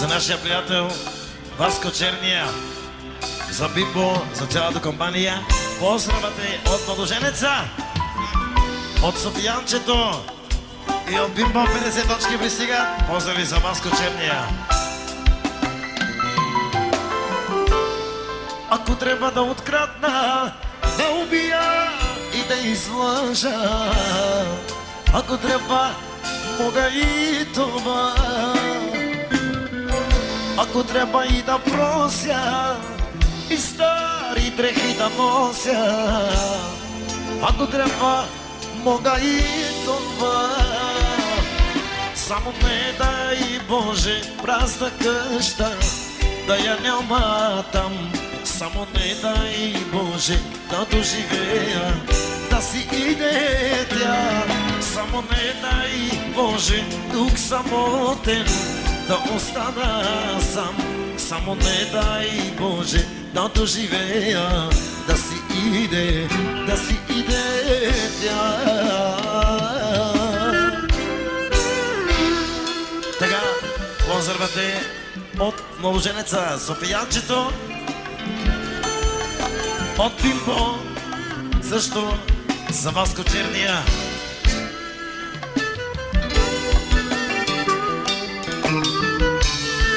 за нашия приятел Васко Черния, за Бимбо, за цялата компания. Поздравате от младоженеца, от Софиянчето и от Бимбо 50 точки пристигат. Поздрави за Васко Черния. Ако трябва да открадна, да убия и да излъжа, ако трябва, мога и това. Ако трябва и да прося, и стари дрехи да нося, ако трябва, мога и това. Само не дай Боже празна къща, да я няма там. Само не дай Боже да доживея, да си иде тя. Само не дай Боже тук самотен да остана сам. Само не дай Боже да доживея, да си иде тя. Така, поздравате от младоженеца Софиянчето, от Бимбо, също за Васко Черния.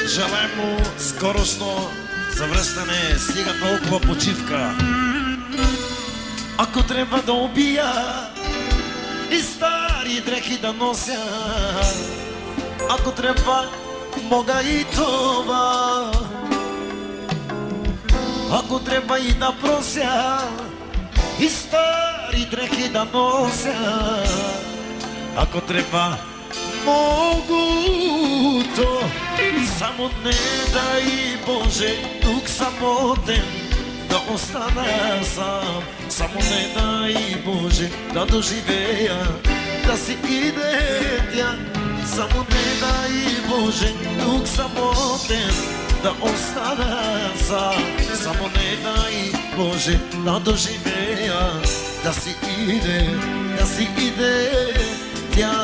Желаем му скорошно завръщане, стига толкова почивка. Ако трябва да убия и стари дрехи да нося, ако трябва, мога и това. Ако трябва и да прося, и стари дрехи да нося, ако трябва, могуто. Само не дай Боже тук самотен да остана сам. Само не дай Боже да доживея, да си иде тя. Само не дай Боже тук самотен да остана сам. Само не дай Боже да доживея, да си иде тя.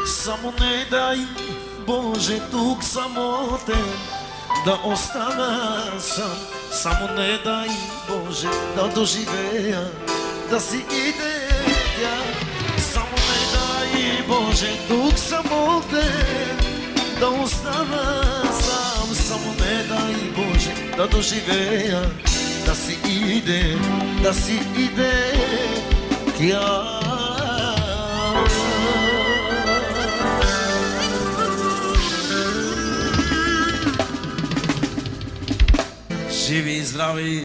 Само не дай Боже тук самотен да остана сам. Само не дай Боже да доживея, да си иде тя. Само не дай Боже тук самотен да остана сам. Само не дай Боже да доживея, да си иде тя. Живи и здрави!